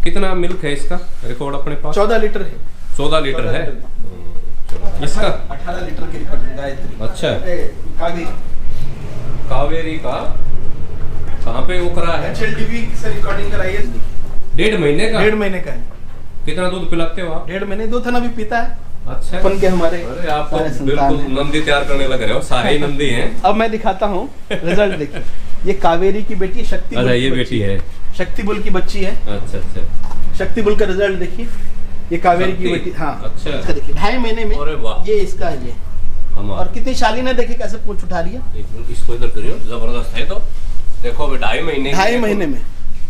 कितना मिल्क है इसका रिकॉर्ड अपने पास? 14 लीटर है। 14 लीटर है। इसका 18 लीटर की रिकॉर्डिंग गायत्री। अच्छा, कावेरी कावेरी का कहाँ पे वो करा है? HLDV से रिकॉर्डिंग कराई है। 1.5 महीने का? 1.5 महीने का है। कितना दूध पिलाते हो आप? 1.5 महीने दूध है ना, अभी पीता है। अच्छा, अपन के हमारे अरे आप तो बिल्कुल नंदी तैयार करने लग रहे हो, सारे ही नंदी हैं। अब मैं दिखाता हूँ रिजल्ट देखिए। ये कावेरी की बेटी शक्ति। अच्छा, ये बेटी है, शक्ति बुल की बच्ची है। अच्छा अच्छा, शक्ति बुल का रिजल्ट देखिए। ये कावेरी की बेटी, हाँ। अच्छा, इसका देखिए 2.5 महीने में। अरे वाह, ये इसका है ये। और कितनी शालीन है, देखिए कैसे पूंछ उठा रही है। इसको इधर करियो, जबरदस्त है। तो देखो 2.5 महीने, 2.5 महीने में।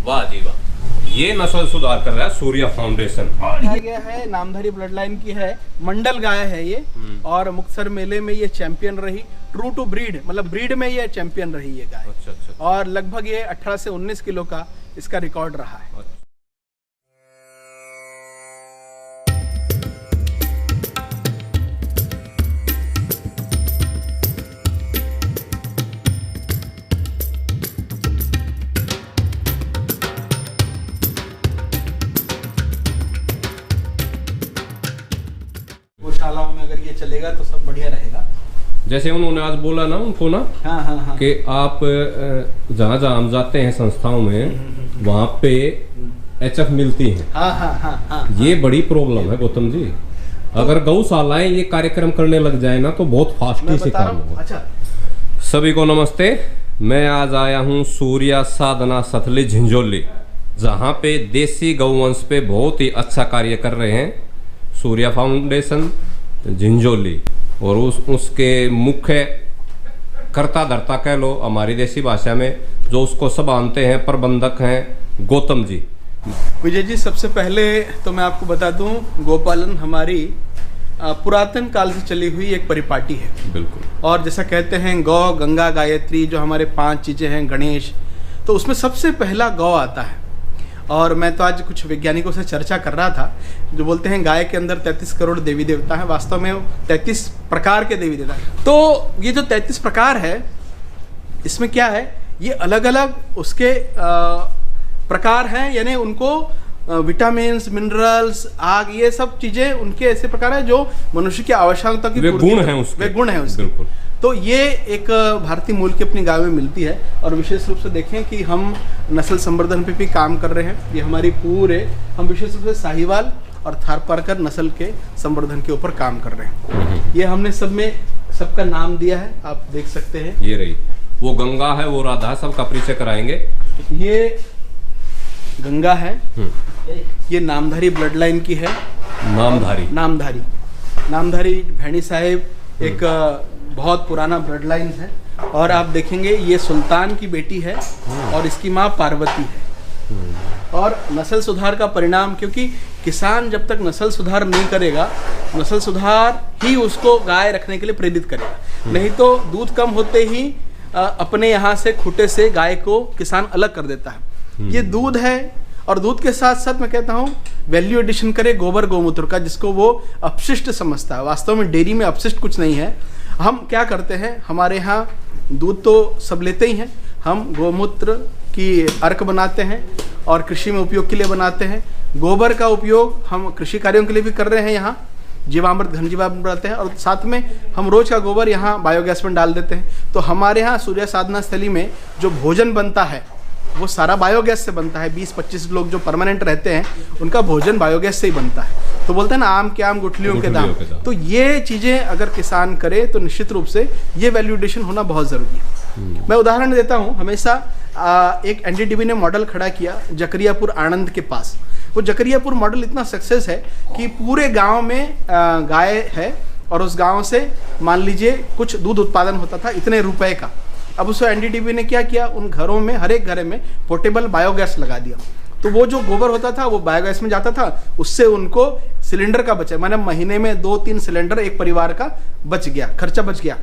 वाह जी वाह। ये नस्ल सुधार कर रहा है सूर्या फाउंडेशन। और ये गया है नामधारी ब्लड लाइन की है, मंडल गाय है ये। और मुक्तसर मेले में ये चैंपियन रही, ट्रू टू ब्रीड, मतलब ब्रीड में ये चैंपियन रही ये गाय। अच्छा अच्छा। और लगभग ये 18 से 19 किलो का इसका रिकॉर्ड रहा है। अच्छा। गौशालाओं में अगर ये चलेगा तो सब बढ़िया रहेगा। जैसे उन्होंने आज बोला ना उनको ना, हाँ। कि आप जहाँ जहाँ हम जाते हैं संस्थाओं में वहाँ पे HF मिलती है। हाँ। ये बड़ी प्रॉब्लम है गौतम जी। अगर गौशालाएं ये कार्यक्रम करने लग जाए ना तो बहुत फास्टी से काम होगा। अच्छा, सभी को नमस्ते। मैं आज आया हूँ सूर्या साधना सतली झिंझोली, जहाँ पे देसी गौवंश पे बहुत ही अच्छा कार्य कर रहे हैं सूर्या फाउंडेशन झिंझोली। और उसके मुख्य कर्ता धर्ता कह लो हमारी देसी भाषा में, जो उसको संभालते हैं, प्रबंधक हैं गौतम जी। विजय जी, सबसे पहले तो मैं आपको बता दूं, गोपालन हमारी पुरातन काल से चली हुई एक परिपाटी है। बिल्कुल। और जैसा कहते हैं गौ, गंगा, गायत्री, जो हमारे 5 चीज़ें हैं, गणेश, तो उसमें सबसे पहला गौ आता है। और मैं तो आज कुछ वैज्ञानिकों से चर्चा कर रहा था, जो बोलते हैं गाय के अंदर 33 करोड़ देवी देवता हैं। वास्तव में 33 प्रकार के देवी देवता हैं। तो ये जो 33 प्रकार है, इसमें क्या है, ये अलग अलग उसके प्रकार हैं, यानी उनको विटामिन्स, मिनरल्स, आग, ये सब चीजें उनके ऐसे प्रकार है जो मनुष्य की आवश्यकता की वे गुण हैं उसके। बिल्कुल। तो ये एक भारतीय मूल की अपनी गाय में मिलती है। और विशेष रूप से देखें कि हम नस्ल संवर्धन पे भी काम कर रहे हैं। ये हमारी पूरे, हम विशेष रूप से साहिवाल और थारपारकर नस्ल के संवर्धन के ऊपर काम कर रहे हैं। ये हमने सब में सबका नाम दिया है, आप देख सकते हैं। ये रही, वो गंगा है, वो राधा, सबका परिचय कराएंगे। ये गंगा है, ये नामधारी ब्लड लाइन की है। नामधारी भैणी साहेब एक बहुत पुराना ब्लड लाइन है। और आप देखेंगे ये सुल्तान की बेटी है और इसकी माँ पार्वती है। और नस्ल सुधार का परिणाम, क्योंकि किसान जब तक नस्ल सुधार नहीं करेगा, नस्ल सुधार ही उसको गाय रखने के लिए प्रेरित करेगा। नहीं तो दूध कम होते ही अपने यहाँ से खूंटे से गाय को किसान अलग कर देता है। ये दूध है, और दूध के साथ साथ मैं कहता हूँ वैल्यू एडिशन करे गोबर गौमूत्र का, जिसको वो अपशिष्ट समझता है। वास्तव में डेयरी में अपशिष्ट कुछ नहीं है। हम क्या करते हैं, हमारे यहाँ दूध तो सब लेते ही हैं, हम गौमूत्र की अर्क बनाते हैं और कृषि में उपयोग के लिए बनाते हैं। गोबर का उपयोग हम कृषि कार्यों के लिए भी कर रहे हैं। यहाँ जीवामृत, घन जीवामृत बनाते हैं, और साथ में हम रोज का गोबर यहाँ बायोगैस में डाल देते हैं। तो हमारे यहाँ सूर्या साधना स्थली में जो भोजन बनता है वो सारा बायोगैस से बनता है। 20-25 लोग जो परमानेंट रहते हैं उनका भोजन बायोगैस से ही बनता है। तो बोलते हैं ना, आम के आम गुठलियों के दाम। तो ये चीज़ें अगर किसान करे तो निश्चित रूप से ये वैल्यूडेशन होना बहुत ज़रूरी है। मैं उदाहरण देता हूँ, हमेशा एक NDDB ने मॉडल खड़ा किया जकरियापुर आनंद के पास। वो जकरियापुर मॉडल इतना सक्सेस है कि पूरे गाँव में गाय है, और उस गाँव से मान लीजिए कुछ दूध उत्पादन होता था इतने रुपए का। अब उस NDDB ने क्या किया, उन घरों में, हर एक घर में पोर्टेबल बायोगैस लगा दिया। तो वो जो गोबर होता था वो बायोगैस में जाता था, उससे उनको सिलेंडर का बचा, माने महीने में 2-3 सिलेंडर एक परिवार का बच गया, खर्चा बच गया।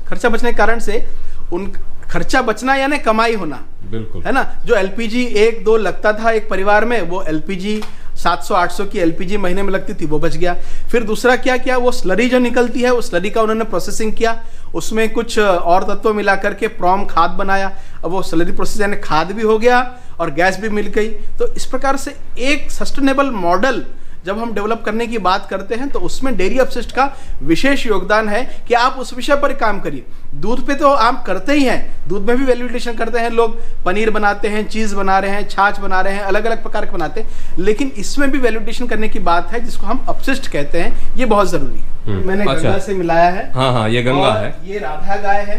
खर्चा बचने के कारण से उन खर्चा बचना यानी कमाई होना, बिल्कुल है ना। जो LPG 1-2 लगता था एक परिवार में, वो LPG 700-800 की LPG महीने में लगती थी, वो बच गया। फिर दूसरा क्या किया, वो स्लरी जो निकलती है, उस स्लरी का उन्होंने प्रोसेसिंग किया, उसमें कुछ और तत्व मिला करके प्रॉम खाद बनाया। अब वो स्लरी प्रोसेस यानी खाद भी हो गया और गैस भी मिल गई। तो इस प्रकार से एक सस्टेनेबल मॉडल जब हम डेवलप करने की बात करते हैं तो उसमें डेयरी अपशिष्ट का विशेष योगदान है कि आप उस विषय पर काम करिए। दूध पे तो आप करते ही हैं, दूध में भी वैल्यू एडिशन करते हैं लोग, पनीर बनाते हैं, चीज़ बना रहे हैं, छाछ बना रहे हैं, अलग अलग प्रकार के बनाते हैं, लेकिन इसमें भी वैल्यू एडिशन करने की बात है जिसको हम अपशिष्ट कहते हैं, ये बहुत जरूरी है। मैंने गंगा से मिलाया है। हाँ, ये गंगा है। ये राधा गाय है।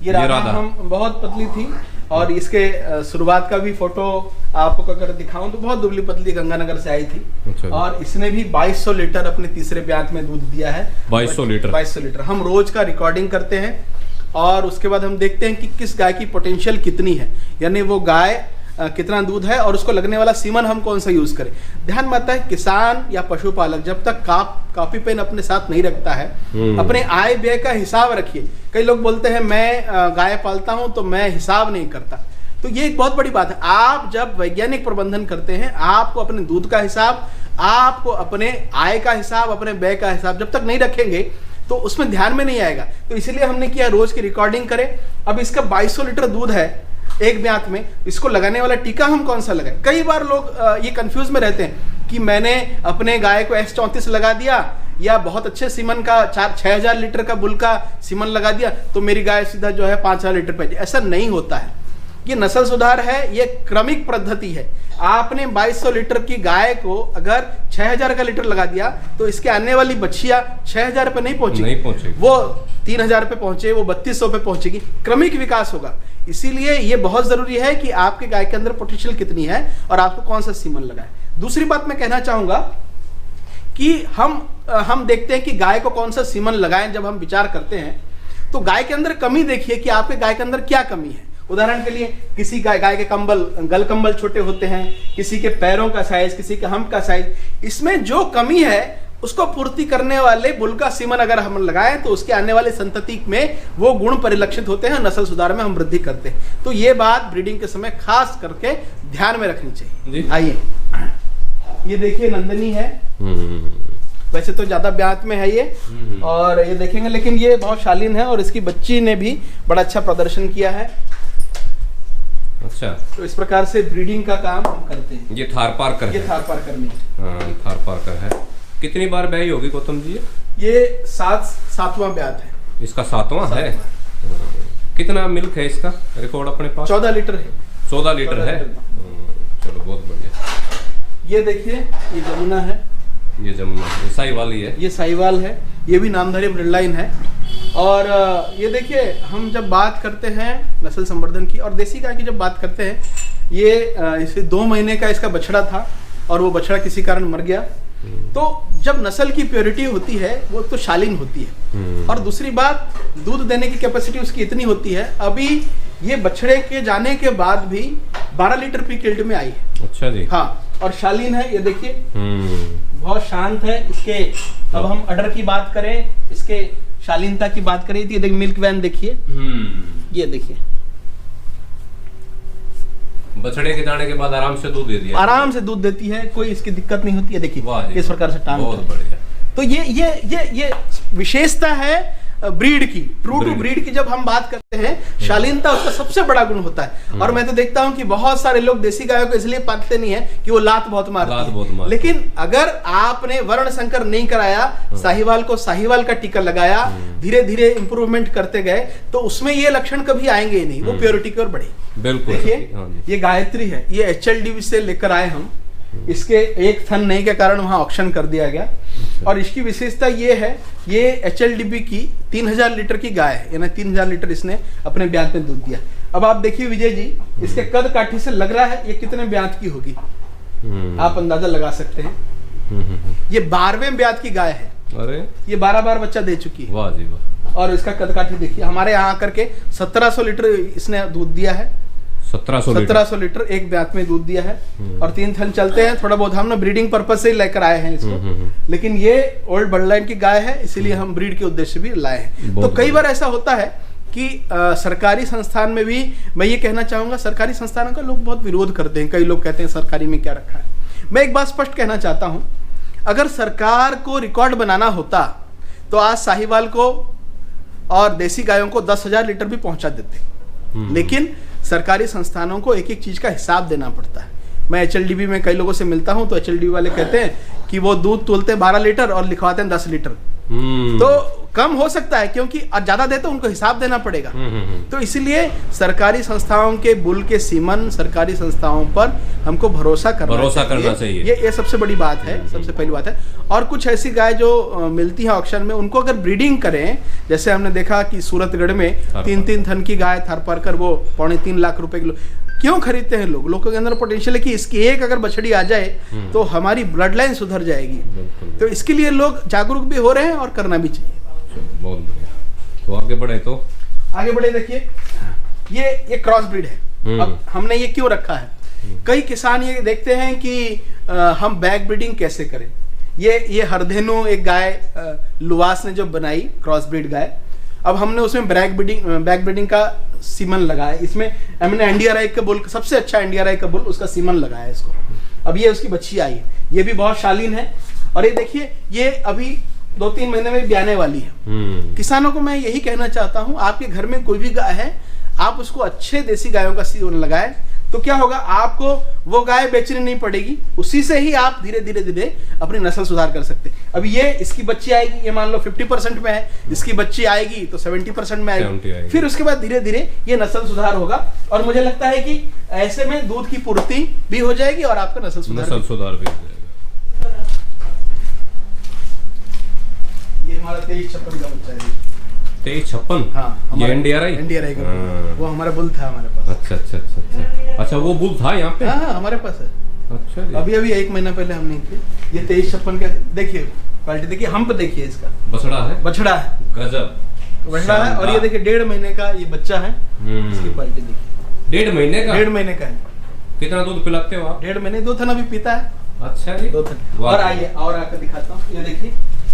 ये राधा हम बहुत पतली थी और इसके शुरुआत का भी फोटो आपको अगर दिखाऊं तो बहुत दुबली पतली गंगानगर से आई थी। अच्छा। और इसने भी 2200 लीटर अपने तीसरे ब्यात में दूध दिया है। 2200 लीटर। हम रोज का रिकॉर्डिंग करते हैं और उसके बाद हम देखते हैं कि किस गाय की पोटेंशियल कितनी है, यानी वो गाय कितना दूध है और उसको लगने वाला सीमन हम कौन सा यूज करें। ध्यान में आता है किसान या पशुपालक जब तक कॉपी पेन अपने साथ नहीं रखता है, अपने आय व्यय का हिसाब रखिए। कई लोग बोलते हैं मैं गाय पालता हूं तो मैं हिसाब नहीं करता, तो ये एक बहुत बड़ी बात है। आप जब वैज्ञानिक प्रबंधन करते हैं, आपको अपने दूध का हिसाब, आपको अपने आय का हिसाब, अपने व्यय का हिसाब जब तक नहीं रखेंगे तो उसमें ध्यान में नहीं आएगा। तो इसलिए हमने किया रोज की रिकॉर्डिंग करें। अब इसका 2200 लीटर दूध है एक ब्यात में, इसको लगाने वाला टीका हम कौन सा लगाएं। कई बार लोग ये कंफ्यूज में रहते हैं कि मैंने अपने गाय को S34 लगा दिया या बहुत अच्छे सीमन का 6,000 लीटर का बुल का सीमन लगा दिया तो मेरी गाय सीधा जो है 5,000 लीटर पे। ऐसा नहीं होता है, ये नस्ल सुधार है, ये क्रमिक पद्धति है। आपने 2200 लीटर की गाय को अगर 6,000 का लीटर लगा दिया तो इसके आने वाली बछिया 6,000 पे नहीं पहुंचेगी, वो 3,000 पे पहुंचे, वो 3,200 पे पहुंचेगी। क्रमिक विकास होगा। इसीलिए ये बहुत जरूरी है कि आपके गाय के अंदर पोटेंशियल कितनी है और आपको कौन सा सीमन लगाए। दूसरी बात मैं कहना चाहूंगा कि हम देखते हैं कि गाय को कौन सा सीमन लगाएं। जब हम विचार करते हैं तो गाय के अंदर कमी देखिए कि आपके गाय के अंदर क्या कमी है। उदाहरण के लिए किसी गाय के गल कंबल छोटे होते हैं, किसी के पैरों का साइज, किसी के हम्प का साइज, इसमें जो कमी है उसको पूर्ति करने वाले बुल का सीमन अगर हम लगाएं तो उसके आने वाले संतति में वो गुण परिलक्षित होते हैं, नस्ल सुधार में हम वृद्धि करते हैं। तो ये बात ब्रीडिंग के समय खास करके ध्यान में रखनी चाहिए। आइए, ये देखिए नंदनी है, वैसे तो ज्यादा ब्यात में है ये, और ये देखेंगे लेकिन ये बहुत शालीन है और इसकी बच्ची ने भी बड़ा अच्छा प्रदर्शन किया है। अच्छा, तो इस प्रकार से ब्रीडिंग का काम हम करते हैं। ये थार पार्कर है। ये थार पार्कर नहीं, हाँ, थार पार्कर है। कितनी बार ब्याई होगी गौतम जी? ये सातवां ब्यात है। इसका 7वां है। कितना मिल्क है इसका रिकॉर्ड अपने पास? 14 लीटर है। 14 लीटर है। चलो बहुत बढ़िया। ये देखिए, ये जमुना है। ये जमुना, ये साहिवाल ही है। ये साहिवाल है, ये भी नामधारी ब्रीड लाइन है। और ये देखिए, हम जब बात करते हैं नस्ल संवर्धन की और देसी गाय की जब बात करते हैं, ये इसे 2 महीने का इसका बछड़ा था और वो बछड़ा किसी कारण मर गया। तो जब नस्ल की प्योरिटी होती है वो तो शालीन होती है, और दूसरी बात दूध देने की कैपेसिटी उसकी इतनी होती है। अभी ये बछड़े के जाने के बाद भी 12 लीटर प्री किल्ड में आई है। अच्छा जी। हाँ, और शालीन है, ये देखिए बहुत शांत है। इसके अब हम अडर की बात करें, इसके शालीनता की बात करें तो ये देखिए मिल्क वैन देखिए, ये देखिए बछड़े के जाने के बाद आराम से दूध दे दिया, आराम से दूध देती है, कोई इसकी दिक्कत नहीं होती है। देखिए किस प्रकार से टांग, बहुत बढ़िया। तो ये विशेषता है ब्रीड की, ट्रू टू ब्रीड की। जब हम बात करते हैं, शालीनता उसका सबसे बड़ा गुण होता है। और मैं तो देखता हूं कि बहुत सारे लोग देसी गायों को इसलिए पालते नहीं है कि वो लात बहुत मारती है। लेकिन अगर आपने वर्ण संकर नहीं कराया, साहिवाल को साहिवाल का टीका लगाया, धीरे धीरे इंप्रूवमेंट करते गए, तो उसमें ये लक्षण कभी आएंगे ही नहीं, वो प्योरिटी की ओर बढ़ेगी। बिल्कुल। देखिए, ये गायत्री है, ये HLD से लेकर आए हम। इसके एक थन नहीं के कारण वहां ऑक्शन कर दिया गया। और इसकी विशेषता ये है, ये HLDB की 3000 लीटर की गाय है, यानी 3000 लीटर इसने अपने ब्यात में दूध दिया। अब आप देखिए विजय जी, इसके कद काठी से लग रहा है ये कितने ब्यात की होगी, आप अंदाजा लगा सकते हैं। ये 12वें ब्यात की गाय है। अरे, ये 12 बार बच्चा दे चुकी है। वाह जी वाह। और इसका कद काठी देखिए, हमारे यहाँ आकर के 1700 लीटर इसने दूध दिया है। 1700 लीटर एक ब्यात में दूध दिया है। और 3 थन चलते हैं, थोड़ा बहुत हमने ब्रीडिंग पर्पस से लेकर आए हैं इसको, लेकिन ये ओल्ड ब्लड की गाय है, इसीलिए हम ब्रीड के उद्देश्य से भी लाए हैं। तो कई बार ऐसा होता है कि सरकारी संस्थान में भी, मैं ये कहना चाहूंगा, सरकारी संस्थानों का लोग बहुत विरोध करते हैं। कई लोग कहते हैं सरकारी में क्या रखा है। मैं एक बात स्पष्ट कहना चाहता हूं, अगर सरकार को रिकॉर्ड बनाना होता तो आज साहिवाल को और देसी गायों को 10,000 लीटर भी पहुंचा देते। लेकिन सरकारी संस्थानों को एक एक चीज का हिसाब देना पड़ता है। मैं HLDB में कई लोगों से मिलता हूं तो HLDB वाले कहते हैं कि वो दूध तोलते 12 लीटर और लिखवाते हैं 10 लीटर। तो कम हो सकता है क्योंकि ज्यादा दे तो उनको हिसाब देना पड़ेगा। तो इसीलिए सरकारी संस्थाओं के बुल के सीमन, सरकारी संस्थाओं पर हमको भरोसा करना चाहिए। ये सबसे बड़ी बात है, सबसे पहली बात है। और कुछ ऐसी गाय जो मिलती है ऑक्शन में, उनको अगर ब्रीडिंग करें, जैसे हमने देखा कि सूरतगढ़ में 3-3 थन की गाय थारपारकर वो 2.25 लाख रुपए किलो क्यों खरीदते हैं लोग? लोगों के अंदर पोटेंशियल है कि इसकी एक अगर बछड़ी आ जाए तो हमारी ब्लड लाइन सुधर जाएगी। तो इसके लिए लोग जागरूक भी हो रहे हैं और करना भी चाहिए। बहुत बढ़िया। तो आगे बढ़े देखिए, ये क्रॉस ब्रीड है। अब हमने ये क्यों रखा है? कई किसान ये देखते हैं कि हम बैक ब्रीडिंग कैसे करें। ये हरधेनु एक गाय लुवास ने जो बनाई क्रॉस ब्रीड गाय, अब हमने उसमें बैक ब्रीडिंग का सीमन लगाया। इसमें हमने NDRI का बुल, सबसे अच्छा NDRI का बुल, उसका सीमन लगाया इसको। अब ये उसकी बच्ची आई है, ये भी बहुत शालीन है। और ये देखिए, ये अभी 2-3 महीने में ब्याने वाली है। किसानों को मैं यही कहना चाहता हूं, आपके घर में कोई भी गाय है, आप उसको अच्छे देसी गायों का सीमन लगाएं, तो क्या होगा, आपको वो गाय बेचनी नहीं पड़ेगी। उसी से ही आप धीरे धीरे अपनी नस्ल सुधार कर सकते हैं। अब ये इसकी बच्ची आएगी, ये मान लो 50% में है, इसकी बच्ची आएगी तो 70% में आएगी। फिर उसके बाद धीरे धीरे ये नस्ल सुधार होगा। और मुझे लगता है कि ऐसे में दूध की पूर्ति भी हो जाएगी और आपका नस्ल सुधार भी हो जाएगा। ये हमारा 2356 का बच्चा है। 2356? हाँ, ये NDRI का वो हमारा बुल था हमारे पास। अच्छा, वो बुल था यहाँ पे? हाँ, हमारे पास है। अच्छा, अभी 1 महीना पहले हमने किया। ये 2356 का देखिए, क्वालिटी देखिए, हम्प देखिए, इसका बछड़ा है, गजब बछड़ा है। और ये देखिए 1.5 महीने का ये बच्चा है, इसकी क्वालिटी देखिए। 1.5 महीने का? 1.5 महीने का है। कितना दूध पिलाते हो आप? 1.5 महीने 2 थन अभी पीता है। अच्छा जी, 2 थन। और आइए और आकर दिखाता हूँ। ये देखिए,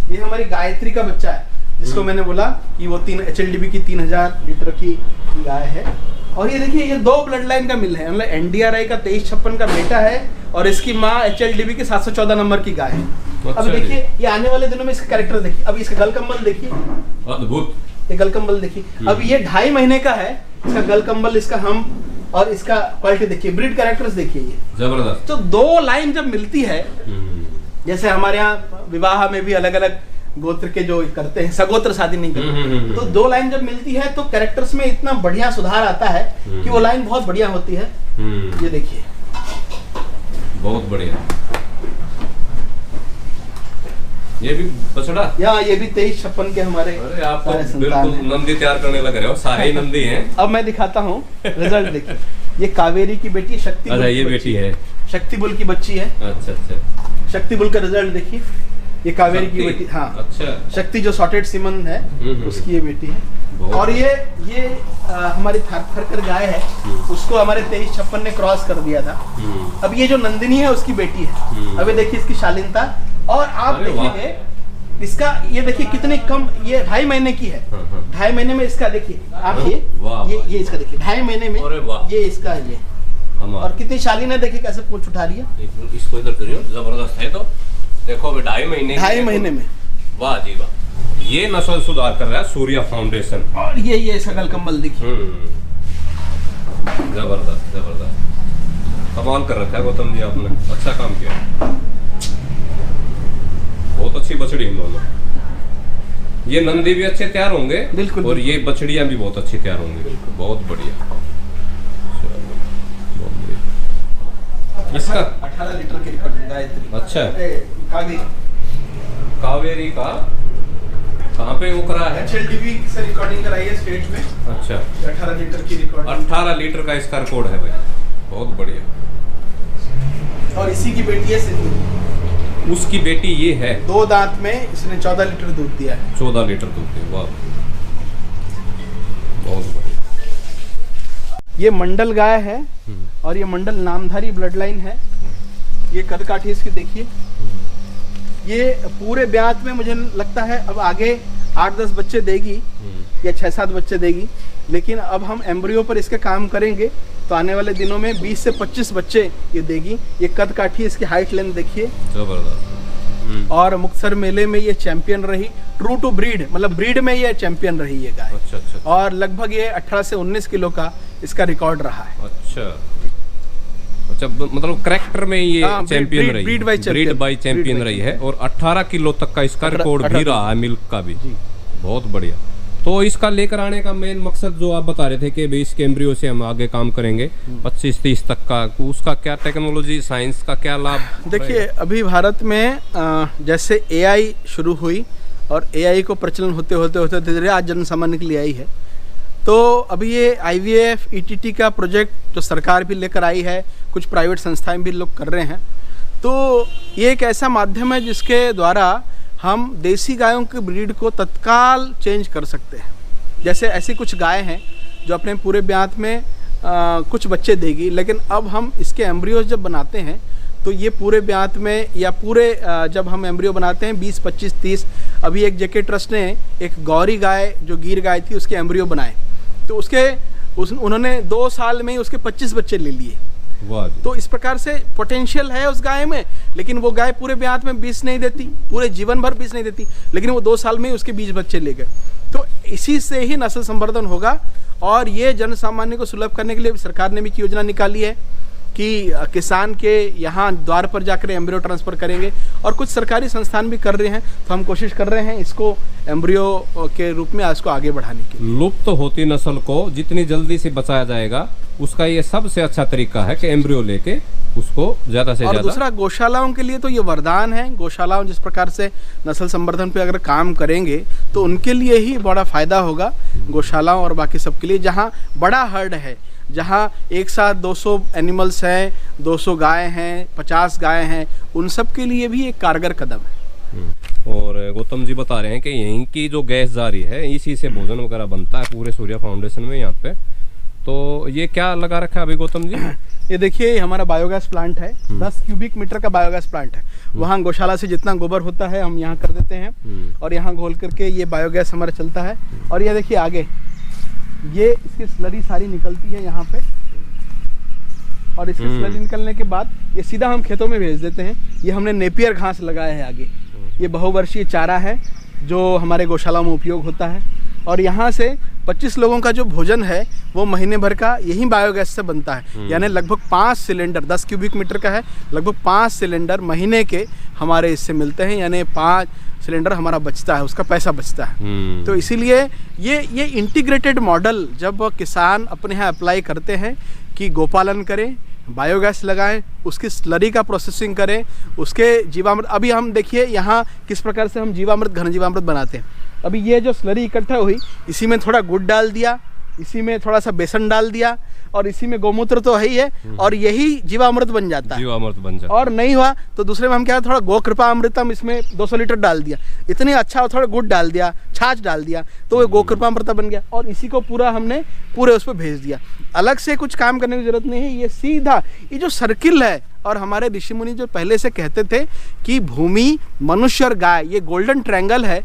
ये हमारी गायत्री का बच्चा है, जिसको मैंने बोला कि वो 3 HLDB की 3000 लीटर की गाय है। और ये देखिए, ये 2 ब्लड लाइन का मिल है, मतलब NDRI का 2356 का बेटा है और इसकी माँ HLDB की 714 नंबर की गाय है। अच्छा, अब देखिए, ये आने वाले दिनों में इसका कैरेक्टर देखिए। अब इसका गलकंबल देखिए, अद्भुत। ये गलकंबल देखिए। अब ये 2.5 महीने का है, इसका गलकंबल, इसका हम, और इसका क्वालिटी देखिए, ब्रीड कैरेक्टर्स देखिए, ये जबरदस्त। तो 2 लाइन जब मिलती है, जैसे हमारे यहाँ विवाह में भी अलग अलग गोत्र के जो करते हैं, सगोत्र शादी नहीं करते, तो 2 लाइन जब मिलती है तो कैरेक्टर्स में इतना बढ़िया सुधार आता है कि वो लाइन बहुत बढ़िया होती है। ये देखिए, बहुत बढ़िया। ये भी बछड़ा? ये भी 2356 के हमारे। अरे आप तो बिल्कुल नंदी तैयार करने लग रहे हो, सारे ही नंदी हैं। अब मैं दिखाता हूँ रिजल्ट देखिए। ये कावेरी की बेटी शक्ति, ये बेटी है, शक्ति बुल की बच्ची है। अच्छा, शक्ति बुल का रिजल्ट देखिए। ये कावेरी की बेटी, हाँ, अच्छा, शक्ति जो सॉर्टेड सीमन है उसकी ये बेटी है। और ये हमारी थारपारकर गाय है, उसको हमारे 2356 ने क्रॉस कर दिया था। अब ये जो नंदिनी है उसकी बेटी है। अब ये देखिए इसकी शालीनता, और आप देखिए इसका, ये देखिए कितने कम, ये 2.5 महीने की है। 2.5 महीने में इसका देखिए आप, ये इसका देखिए 2.5 महीने में ये इसका ये, और कितनी शालीन है, देखिए कैसे पूंछ उठा रही है। इसको इधर करियो, जबरदस्त है। तो देखो 2.5 महीने में, वाह जी वाह। ये नस्ल सुधार कर रहा है सूर्या फाउंडेशन। और ये इसका गलकंबल देखिए, जबरदस्त, कमाल कर रखा है गौतम जी, आपने अच्छा काम किया। बहुत अच्छी बछड़ी इन दोनों। ये नंदी भी अच्छे तैयार होंगे बिल्कुल, और ये बछड़ियां भी बहुत अच्छी तैयार होंगी। बहुत बढ़िया। इसका 18 लीटर की रिकॉर्डिंग गायत्री। अच्छा, कावेरी का कहाँ पे वो करा है? HLDB से रिकॉर्डिंग कराई है स्टेट में। अच्छा, 18 लीटर की रिकॉर्डिंग। 18 लीटर का इसका रिकॉर्ड है भाई, बहुत बढ़िया। और इसी की बेटी है सिंधु। उसकी बेटी ये है, 2 दांत में इसने 14 लीटर दूध दिया है। 14 लीटर दूध दिया, वाह, बहुत बढ़िया। ये मंडल गाय है और ये मंडल नामधारी ब्लड लाइन है। ये कदकाठी इसकी देखिए, ये पूरे ब्यात में मुझे लगता है अब आगे 8-10 बच्चे देगी या 6-7 बच्चे देगी, लेकिन अब हम एम्ब्रियो पर इसके काम करेंगे तो आने वाले दिनों में 20 से 25 बच्चे ये देगी। ये कदकाठी, इसकी हाइट लेंथ देखिए, जबरदस्त। और मुक्तसर मेले में ये चैंपियन रही, ट्रू टू ब्रीड, मतलब ब्रीड में ये चैंपियन रही ये गाय। अच्छा। और लगभग ये 18 से 19 किलो का इसका रिकॉर्ड रहा है। अच्छा, मतलब करेक्टर में ये चैंपियन रही, ब्रीड बाई चैंपियन रही है। और 18 किलो तक का इसका रिकॉर्ड भी रहा है मिल्क का भी। बहुत बढ़िया। तो इसका लेकर आने का मेन मकसद जो आप बता रहे थे कि भाई इसके एम्ब्रियो से हम आगे काम करेंगे 25-30 तक का, उसका क्या टेक्नोलॉजी साइंस का क्या लाभ? देखिए, अभी भारत में जैसे एआई शुरू हुई और एआई को प्रचलन होते होते धीरे आज जन सामान्य के लिए आई है। तो अभी ये IVF ETT का प्रोजेक्ट जो सरकार भी लेकर आई है, कुछ प्राइवेट संस्थाएं भी लोग कर रहे हैं। तो ये एक ऐसा माध्यम है जिसके द्वारा हम देसी गायों की ब्रीड को तत्काल चेंज कर सकते हैं। जैसे ऐसी कुछ गाय हैं जो अपने पूरे ब्यात में कुछ बच्चे देगी, लेकिन अब हम इसके एम्ब्रियोज जब बनाते हैं तो ये पूरे ब्यात में या पूरे जब हम एम्ब्रियो बनाते हैं 20, 25, 30, अभी एक जेके ट्रस्ट ने एक गौरी गाय जो गिर गाय थी उसके एम्ब्रियो बनाए, तो उन्होंने 2 साल में ही उसके 25 बच्चे ले लिए। तो इस प्रकार से पोटेंशियल है उस गाय में, लेकिन वो गाय पूरे ब्यात में 20 नहीं देती, पूरे जीवन भर 20 नहीं देती, लेकिन वो 2 साल में ही उसके 20 बच्चे ले गए। तो इसी से ही नस्ल संवर्धन होगा। और ये जन सामान्य को सुलभ करने के लिए सरकार ने भी एक योजना निकाली है कि किसान के यहाँ द्वार पर जाकर एम्ब्रियो ट्रांसफ़र करेंगे, और कुछ सरकारी संस्थान भी कर रहे हैं। तो हम कोशिश कर रहे हैं इसको एम्ब्रियो के रूप में इसको आगे बढ़ाने के लिए। लुप्त होती नस्ल को जितनी जल्दी से बचाया जाएगा उसका ये सबसे अच्छा तरीका है कि एम्ब्रियो लेके उसको ज़्यादा से ज़्यादा। और दूसरा, गौशालाओं के लिए तो ये वरदान है। गौशालाओं जिस प्रकार से नस्ल संवर्धन पे अगर काम करेंगे तो उनके लिए ही बड़ा फ़ायदा होगा, गौशालाओं और बाकी सबके लिए। जहाँ बड़ा हर्ड है, जहाँ एक साथ 200 एनिमल्स हैं, 200 गाय हैं, 50 गाय हैं, उन सब के लिए भी एक कारगर कदम है। और गौतम जी बता रहे हैं कि यहीं की जो गैस जारी है इसी से भोजन वगैरह बनता है पूरे सूर्या फाउंडेशन में यहाँ पे। तो ये क्या लगा रखा है अभी गौतम जी? ये देखिए, हमारा बायोगैस प्लांट है, 10 क्यूबिक मीटर का बायोगैस प्लांट है। वहाँ गौशाला से जितना गोबर होता है हम यहाँ कर देते हैं और यहाँ घोल करके ये बायोगैस हमारा चलता है। और ये देखिए आगे ये इसकी स्लरी सारी निकलती है यहाँ पे, और इसकी स्लरी निकलने के बाद ये सीधा हम खेतों में भेज देते हैं। ये हमने नेपियर घास लगाया है आगे, ये बहुवर्षीय चारा है जो हमारे गौशाला में उपयोग होता है। और यहाँ से 25 लोगों का जो भोजन है वो महीने भर का यही बायोगैस से बनता है। यानी लगभग 5 सिलेंडर, 10 क्यूबिक मीटर का है, लगभग 5 सिलेंडर महीने के हमारे इससे मिलते हैं। यानी 5 सिलेंडर हमारा बचता है, उसका पैसा बचता है। तो इसीलिए ये इंटीग्रेटेड मॉडल जब किसान अपने यहाँ अप्लाई करते हैं कि गोपालन करें, बायोगैस लगाएं, उसकी स्लरी का प्रोसेसिंग करें, उसके जीवामृत। अभी हम देखिए यहाँ किस प्रकार से हम जीवामृत, घन जीवामृत बनाते हैं। अभी ये जो स्लरी इकट्ठा हुई, इसी में थोड़ा गुड़ डाल दिया, इसी में थोड़ा सा बेसन डाल दिया, और इसी में गौमूत्र तो है ही है, और यही जीवामृत बन जाता है। जीवामृत बन जाता है। और नहीं हुआ तो दूसरे में हम क्या, थोड़ा गौ कृपा अमृतम इसमें 200 लीटर डाल दिया, इतने अच्छा, थोड़ा गुड़ डाल दिया, छाछ डाल दिया, तो वो गौ कृपा अमृत बन गया। और इसी को पूरा हमने पूरे उस पर भेज दिया। अलग से कुछ काम करने की जरूरत नहीं है, ये सीधा ये जो सर्किल है। और हमारे ऋषि मुनि जो पहले से कहते थे कि भूमि, मनुष्य और गाय, ये गोल्डन ट्रायंगल है,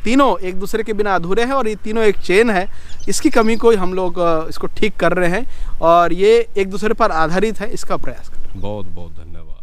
तीनों एक दूसरे के बिना अधूरे हैं, और ये तीनों एक चेन है। इसकी कमी को हम लोग इसको ठीक कर रहे हैं, और ये एक दूसरे पर आधारित है, इसका प्रयास करें। बहुत बहुत धन्यवाद।